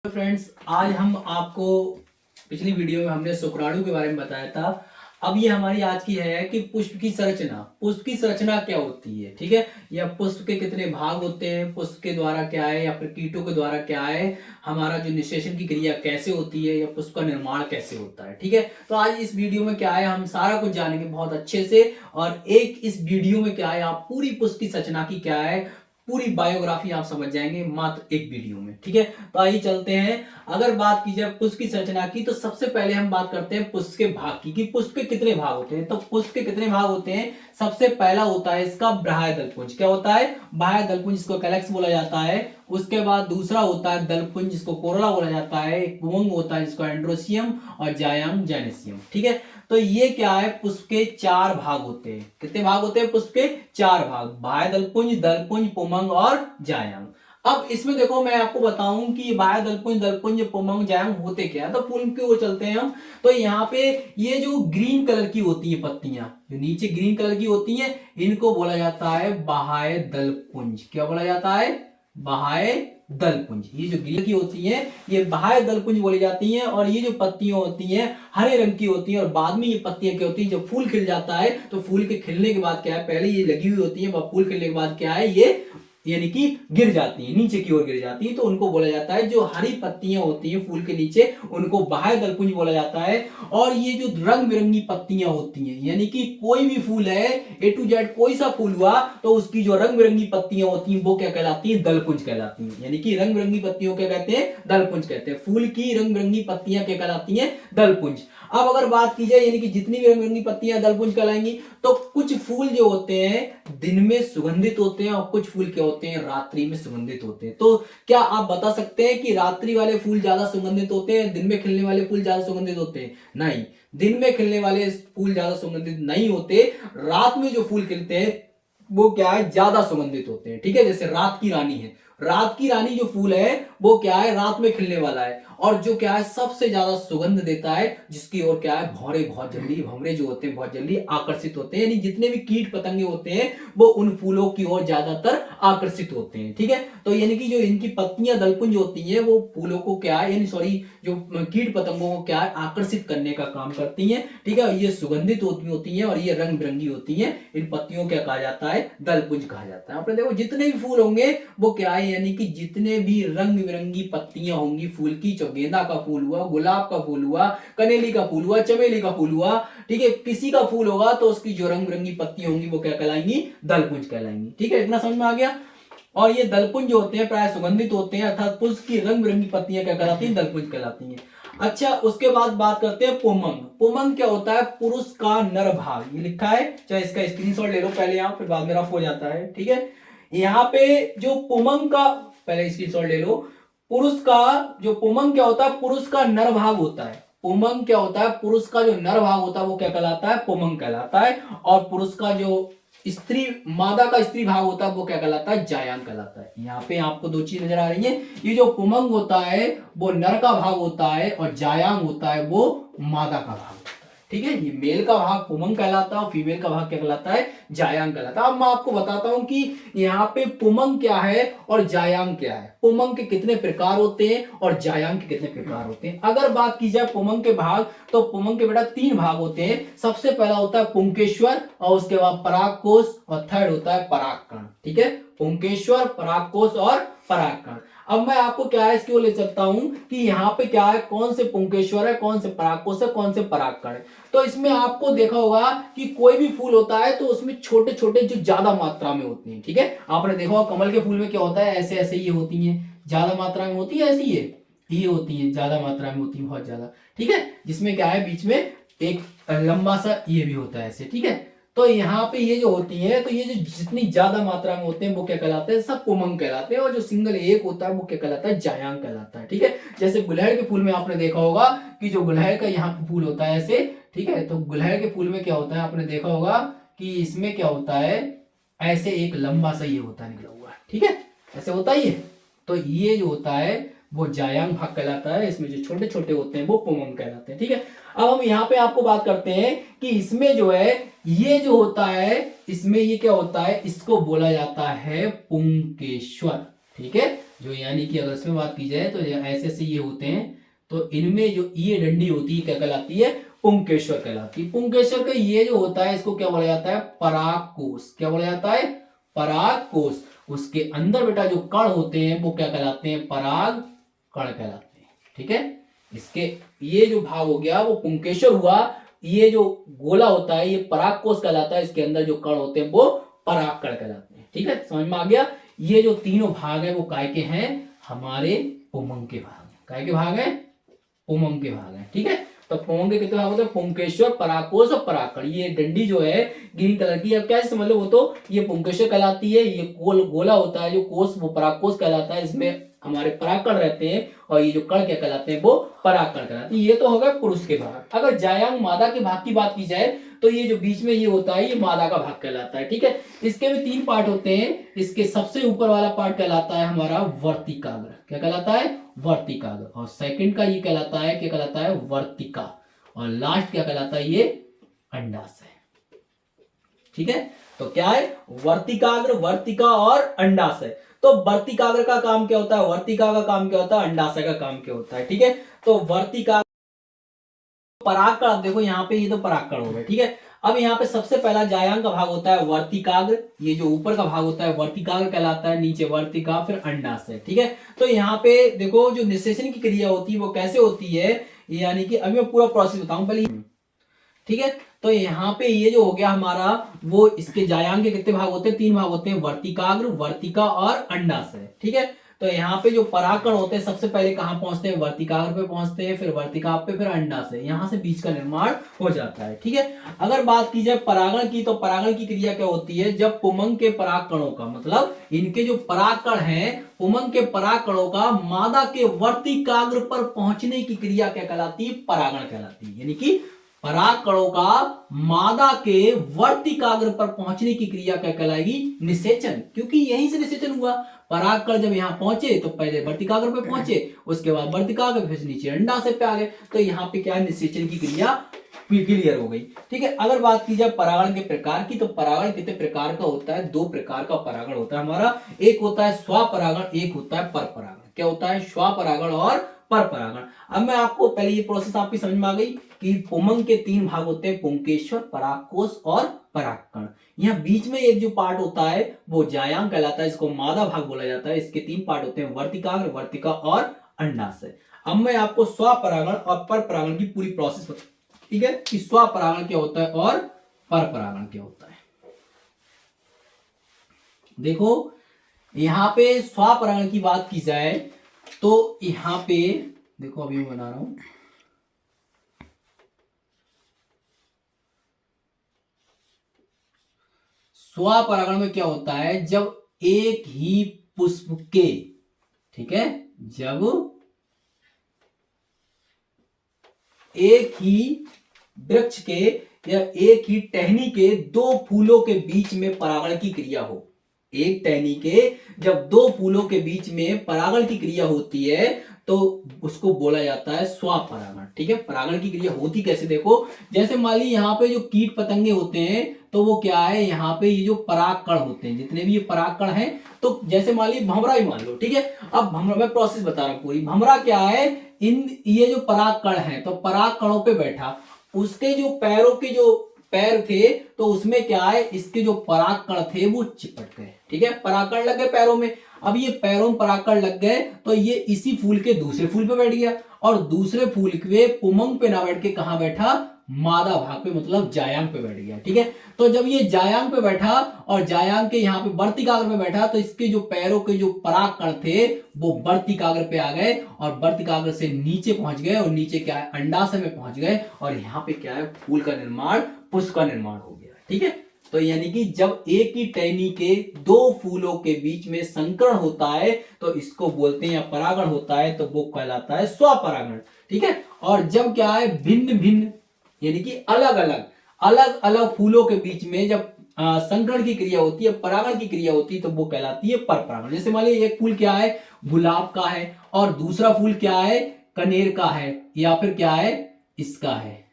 तो फ्रेंड्स, आज हम आपको पिछली वीडियो में हमने शुक्राणु के बारे में बताया था। अब ये हमारी आज की है कि पुष्प की संरचना। पुष्प की संरचना क्या होती है, ठीक है, या पुष्प के कितने भाग होते हैं, पुष्प के द्वारा क्या है, या फिर कीटों के द्वारा क्या है, हमारा जो निषेचन की क्रिया कैसे होती है, या पुष्प का निर्माण कैसे होता है। ठीक है, तो आज इस वीडियो में क्या है, हम सारा कुछ जानेंगे बहुत अच्छे से। और एक इस वीडियो में क्या है, आप पूरी पुष्प की संरचना की क्या है, पूरी बायोग्राफी आप समझ जाएंगे मात्र एक वीडियो में। ठीक है, तो आइए चलते हैं। अगर बात की जाए पुष्प की संरचना की, तो सबसे पहले हम बात करते हैं पुष्प के भाग की, कि पुष्प के कितने भाग होते हैं। तो पुष्प के कितने भाग होते हैं, सबसे पहला होता है इसका बाह्य दलपुंज। क्या होता है? बाह्य दलपुंज, जिसको कैलेक्स बोला जाता है। उसके बाद दूसरा होता है दलपुंज, जिसको कोरोला बोला जाता है। एक पुंग होता है, जिसको एंड्रोसियम, और जायम जेनेसियम। ठीक है, तो ये क्या है, पुष्प के चार भाग होते हैं। कितने भाग होते हैं पुष्प के? चार भाग, बाह्य दलपुंज, दलपुंज, पुमंग और जायम। अब इसमें देखो, मैं आपको बताऊं कि बाह्य दलपुंज, दलपुंज, पुमंग, जायम होते क्या है। तो फूल की ओर चलते हैं हम। तो यहाँ पे ये जो ग्रीन कलर की होती है पत्तियां, जो नीचे ग्रीन कलर की होती हैं, इनको बोला जाता है बाह्य दलपुंज। क्या बोला जाता है? बाह्य दलपुंज। ये जो ग्रीन की होती है, ये बाह्य दलपुंज बोली जाती हैं। और ये जो पत्तियां होती हैं हरे रंग की होती हैं। और बाद में ये पत्तियां क्या होती हैं, जब फूल खिल जाता है, तो फूल के खिलने के बाद क्या है, पहले ये लगी हुई होती है, फूल खिलने के बाद क्या है, ये यानी कि गिर जाती है, नीचे की ओर गिर जाती है। तो उनको बोला जाता है, जो हरी पत्तियां होती हैं फूल के नीचे, उनको बाह्य दलपुंज बोला जाता है। और ये जो रंग बिरंगी पत्तियां होती हैं, यानी कि कोई भी फूल है, ए टू जेड कोई सा फूल हुआ, तो उसकी जो रंग बिरंगी पत्तियां होती हैं वो क्या कहलाती हैं? दलपुंज कहलाती हैं। यानी कि रंग बिरंगी पत्तियों क्या कहते हैं? दलपुंज कहते हैं। फूल की रंग बिरंगी पत्तियां क्या कहलाती हैं? दलपुंज। अब अगर बात की जाए, यानी कि जितनी भी रंग बिरंगी पत्तियां दलपुंज कहलाएंगी, तो कुछ फूल जो होते हैं दिन में सुगंधित होते हैं, और कुछ फूल क्या होते हैं, रात्रि में सुगंधित होते हैं। तो क्या आप बता सकते हैं कि रात्रि वाले फूल ज्यादा सुगंधित होते हैं, दिन में खिलने वाले फूल ज्यादा सुगंधित होते हैं? नहीं, दिन में खिलने वाले फूल ज्यादा सुगंधित नहीं होते। रात में जो फूल खिलते हैं वो क्या है, ज्यादा सुगंधित होते हैं। ठीक है, जैसे रात की रानी है, रात की रानी जो फूल है वो क्या है, रात में खिलने वाला है, और जो क्या है, सबसे ज्यादा सुगंध देता है, जिसकी ओर क्या है, भौरे बहुत जल्दी, भंवरे जो होते हैं बहुत जल्दी आकर्षित होते हैं। यानी जितने भी कीट पतंगे होते हैं वो उन फूलों की ओर ज्यादातर आकर्षित होते हैं। ठीक है, तो यानी कि जो इनकी पत्तियां दलपुंज होती हैं, वो फूलों को क्या है, यानी सॉरी, जो कीट पतंगों को क्या है, आकर्षित करने का काम करती हैं। ठीक है, ये सुगंधित होती हैं, और ये रंग बिरंगी होती हैं। इन पत्तियों क्या कहा जाता है? दलपुंज कहा जाता है। आपने देखो, जितने भी फूल होंगे वो क्या है, यानी कि जितने भी रंग बिरंगी पत्तियां होंगी फूल की, चाहे गेंदा का फूल हुआ, गुलाब का फूल हुआ, कनेली का फूल हुआ, चमेली का फूल हुआ, ठीक है, किसी का फूल होगा तो उसकी जो रंग बिरंगी पत्तियां होंगी वो क्या कहलाएंगी? दलपुंज कहलाएंगी। ठीक है, इतना समझ में आ गया। और ये दलपुंज जो होते हैं प्राय सुगंधित होते हैं, अर्थात पुष्प की रंग बिरंगी पत्तियां क्या कहलाती हैं? दलपुंज कहलाती हैं। अच्छा, उसके बाद बात करते हैं पुमंग। पुमंग क्या होता है? पुरुष का नर भाग। ये लिखा है, चाहे इसका स्क्रीनशॉट ले लो पहले, यहां फिर बाद में रफ हो जाता है। ठीक है, यहाँ पे जो पुमंग का, पहले स्क्रीनशॉट ले लो। पुरुष का जो पुमंग क्या होता है, पुरुष का नर भाग होता है। पुमंग क्या होता है, पुरुष का जो नर भाग होता है वो क्या कहलाता है? पुमंग कहलाता है। और पुरुष का जो स्त्री, मादा का स्त्री भाग होता है वो क्या कहलाता है? जायांग कहलाता है। यहाँ पे आपको दो चीज नजर आ रही है, ये जो पुमंग होता है वो नर का भाग होता है, और जायांग होता है वो मादा का भाग होता है। ठीक है, ये मेल का भाग पुमंग कहलाता है, और फीमेल का भाग क्या कहलाता है? जायांग कहलाता है। अब मैं आपको बताता हूं कि यहाँ पे पुमंग क्या है और जायांग क्या है। पुमंग के कितने प्रकार होते हैं और जायांग के कितने प्रकार होते हैं। अगर बात की जाए पुमंग के भाग, तो पुमंग के बेटा तीन भाग होते हैं। सबसे पहला होता है पुंकेश्वर, और उसके बाद परागकोश, और थर्ड होता है परागकण। ठीक है, पुंकेश्वर, परागकोश और परागकण। अब मैं आपको क्या है, इसकी ओर ले चलता हूं कि यहाँ पे क्या है, कौन से पुंकेश्वर है, कौन से परागकोश है, कौन से परागकण है। तो इसमें आपको देखा होगा कि कोई भी फूल होता है तो उसमें छोटे छोटे जो ज्यादा मात्रा में होते हैं। ठीक है, आपने देखा होगा कमल के फूल में क्या होता है, ऐसे ऐसे ये होती है, ज्यादा मात्रा में होती है, ऐसी ये होती है, ज्यादा मात्रा में होती है, बहुत ज्यादा। ठीक है, जिसमें क्या है, बीच में एक लंबा सा ये भी होता है ऐसे। ठीक है, तो यहाँ पे ये जो होती है, तो ये जो जितनी ज्यादा मात्रा में होते हैं वो क्या कहलाते हैं? सब पुमंग कहलाते हैं। और जो सिंगल एक होता है वो क्या कहलाता है? जायांग कहलाता है। ठीक है, जैसे गुलहड़ के फूल में आपने देखा होगा कि जो गुलहड़ का यहाँ पे फूल होता है ऐसे। ठीक है, तो गुलहड़ के फूल में क्या होता है, आपने देखा होगा कि इसमें क्या होता है, ऐसे एक लंबा सा ये होता है निकला हुआ। ठीक है, ऐसे होता ही है। तो ये जो होता है वो जायांग भाग कहलाता है। इसमें जो छोटे छोटे होते हैं वो पुमंग कहलाते हैं। ठीक है, अब हम यहाँ पे आपको बात करते हैं कि इसमें जो है, ये जो होता है, इसमें ये क्या होता है, इसको बोला जाता है पुंकेश्वर। ठीक है, जो यानी कि अगर इसमें बात की जाए तो ऐसे ऐसे ये होते हैं, तो इनमें जो ये डंडी होती है क्या कहलाती है, पुंकेश्वर कहलाती है। पुंकेश्वर का ये जो होता है इसको क्या बोला जाता है, परागकोश। क्या बोला जाता है, परागकोश। उसके अंदर बेटा जो कण होते हैं वो क्या कहलाते हैं, पराग कण कहलाते हैं। ठीक है, इसके ये जो भाग हो गया वो पुंकेश्वर हुआ, ये जो गोला होता है ये परागकोश कहलाता है, इसके अंदर जो कण होते हैं वो परागकण कहलाते हैं। ठीक है, समझ में आ गया। ये जो तीनों भाग है वो काय के हैं, हमारे पुमंग के भाग हैं। काय के भाग है, पुमंग के भाग हैं। ठीक है, तो पुमंग के कितने भाग होते हैं, पुंकेश्वर, परागकोश और परागकण। ये डंडी जो है ग्रीन कलर की, अब कैसे समझ लो, वो तो ये पुंकेश्वर कहलाती है, ये गोला होता है जो कोश वो परागकोश कहलाता है, इसमें हमारे परागकण रहते हैं, और ये जो कण क्या कहलाते हैं वो परागकण कहलाते हैं। ये तो होगा पुरुष के भाग। अगर जायांग मादा के भाग की बात की जाए तो ये जो बीच में ये होता है ये मादा का भाग कहलाता है। ठीक है, इसके भी 3 पार्ट होते हैं। इसके सबसे ऊपर वाला पार्ट कहलाता है हमारा वर्तिकाग्र। क्या कहलाता है, वर्तिकाग्र। और सेकंड का ये कहलाता है, क्या कहलाता है, वर्तिका। और लास्ट क्या कहलाता है, ये अंडाशय। ठीक है, तो क्या है, वर्तिकाग्र, वर्तिका और अंडाशय। तो वर्तिकाग्र का काम क्या होता है, वर्तिका का काम क्या होता है, अंडाशय का काम क्या होता है। ठीक है, तो वर्तिकाग्र परागकण, देखो यहाँ पे ये तो परागकण हो गए। ठीक है, अब यहाँ पे सबसे पहला जायांग का भाग होता है वर्तिकाग्र। ये जो ऊपर का भाग होता है वर्तिकाग्र कहलाता है, नीचे वर्तिका, फिर अंडाशय। ठीक है, तो यहाँ पे देखो जो निषेचन की क्रिया होती है वो कैसे होती है, यानी कि अभी मैं पूरा प्रोसेस बताऊं पहले। ठीक है, तो यहाँ पे ये जो हो गया हमारा, वो इसके जायांग के कितने भाग होते हैं, 3 भाग होते हैं, वर्तिकाग्र, वर्तिका और अंडाशय। ठीक है, तो यहाँ पे जो परागकण होते हैं सबसे पहले कहाँ पहुंचते हैं, वर्तिकाग्र पे पहुंचते हैं, फिर वर्तिका पे, फिर अंडाशय, यहाँ से बीज का निर्माण हो जाता है। ठीक है, अगर बात की जाए परागण की, तो परागण की क्रिया क्या होती है, जब पुमंग के परागकणों का, मतलब इनके जो परागकण हैं, पुमंग के परागकणों का मादा के वर्तिकाग्र पर पहुंचने की क्रिया क्या कहलाती है, परागण कहलाती है। यानी कि परागकणों का मादा के वर्तिकाग्र पर पहुंचने की क्रिया क्या कहलाएगी, निषेचन। क्योंकि यहीं से निषेचन हुआ। परागकण जब यहाँ पहुंचे तो पहले वर्तिकाग्र पे पहुंचे, उसके बाद वर्तिकाग्र, फिर नीचे अंडाशय पे आ गए, तो यहाँ पे क्या है, निषेचन की क्रिया क्लियर हो गई। ठीक है, अगर बात की जाए परागण के प्रकार की, तो परागण कितने प्रकार का होता है, 2 प्रकार का परागण होता है हमारा। एक होता है स्वपरागण, एक होता है परपरागण। क्या होता है, स्वपरागण और परपरागण। अब मैं आपको पहले ये प्रोसेस आपकी समझ में आ गई कि पुमंग के 3 भाग होते हैं, पुंकेश्वर, परागकोश और परागकण। यहाँ बीच में एक जो पार्ट होता है वो जायांग कहलाता है, इसको मादा भाग बोला जाता है। इसके 3 पार्ट होते हैं, वर्तिकाग्र, वर्तिका और अंडाशय। अब मैं आपको स्वपरागण और परपरागण की पूरी प्रोसेस बता, ठीक है, कि स्वपरागण क्या होता है और परपरागण क्या होता है। देखो यहाँ पे स्वपरागण की बात की जाए तो यहाँ पे देखो, अभी मैं बना रहा हूं, स्वपरागण में क्या होता है, जब एक ही पुष्प के, ठीक है, जब एक ही वृक्ष के या एक ही टहनी के 2 फूलों के बीच में परागण की क्रिया हो। एक टहनी के जब 2 फूलों के बीच में परागण की क्रिया होती है तो उसको बोला जाता है स्वपरागण। ठीक है, परागण की क्रिया होती कैसे, देखो, जैसे मान ली यहाँ पे जो कीट पतंगे होते हैं तो वो क्या है, यहाँ पे ये जो परागकण होते हैं, जितने भी ये परागकण हैं, तो जैसे मान ली भंवरा ही मान लो। ठीक है, अब भंवरा, मैं प्रोसेस बता रहा हूँ पूरी। भंवरा क्या है, ये जो परागकण है तो परागकणों पे बैठा, उसके जो पैरों के जो पैर थे तो उसमें क्या है, इसके जो परागकण थे वो चिपट गए। ठीक है, परागकण लग गए पैरों में। अब ये पैरों में परागकण लग गए तो ये इसी फूल के दूसरे फूल पे बैठ गया, और दूसरे फूल पे पुमंग पे ना बैठ के कहां बैठा, मादा भाग पे, मतलब जायांग पे बैठ गया। ठीक है, तो जब ये जायांग पे बैठा और जायांग के यहाँ पे वर्तिकाग्र पे बैठा तो इसके जो पैरों के जो परागकण थे वो वर्तिकाग्र पे आ गए, और वर्तिकाग्र से नीचे पहुंच गए, और नीचे क्या है, अंडाशय में पहुंच गए, और यहाँ पे क्या है, फूल का निर्माण, पुष्प का निर्माण हो गया। ठीक है, तो यानी कि जब एक ही टहनी के 2 फूलों के बीच में संकरण होता है तो इसको बोलते हैं, या परागण होता है तो वो कहलाता है स्वपरागण। ठीक है, और जब क्या है, भिन्न भिन्न यानी कि अलग अलग फूलों के बीच में जब संकरण की क्रिया होती है, परागण की क्रिया होती है, तो वो कहलाती है परपरागण। जैसे मान लीजिए एक फूल क्या है, गुलाब का है, और दूसरा फूल क्या है, कनेर का है, या फिर क्या है, इसका है,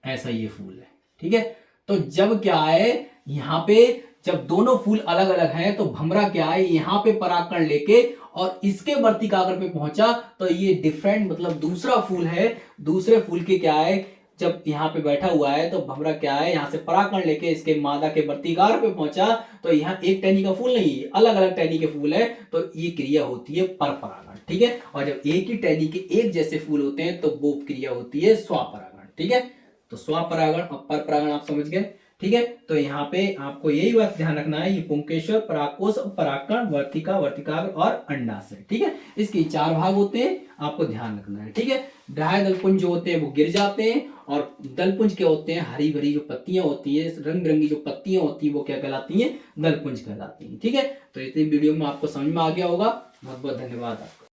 ऐसा ये फूल है। ठीक है, तो जब क्या है, यहाँ पे जब दोनों फूल अलग अलग हैं तो भंवरा क्या है, यहाँ पे परागकण लेके और इसके वर्तिकाग्र पे पहुंचा, तो ये डिफरेंट मतलब दूसरा फूल है, दूसरे फूल के क्या है, जब यहाँ पे बैठा हुआ है तो भंवरा क्या है, यहाँ से परागकण लेके इसके मादा के वर्तिकाग्र पे पहुंचा, तो यहाँ एक टहनी का फूल नहीं है, अलग अलग टहनी के फूल है, तो ये क्रिया होती है परपरागण। ठीक है, और जब एक ही टहनी के एक जैसे फूल होते हैं तो वो क्रिया होती है स्वपरागण। ठीक है, तो स्वपरागण और परपरागण आप समझ गए। ठीक है, तो यहाँ पे आपको यही बात ध्यान रखना है, ये पुंकेश्वर, परागकोश, परागकण, वर्तिका, वर्तिकाग्र और अंडाशय। ठीक है, इसके 4 भाग होते हैं, आपको ध्यान रखना है। ठीक है, ड्राई दलपुंज जो होते हैं वो गिर जाते हैं, और दलपुंज क्या होते हैं, हरी भरी जो पत्तियां होती है, रंग बिरंगी जो पत्तियां होती है वो क्या कहलाती हैं, दलपुंज कहलाती हैं। ठीक है, तो इतनी वीडियो में आपको समझ में आ गया होगा। बहुत बहुत धन्यवाद आपका।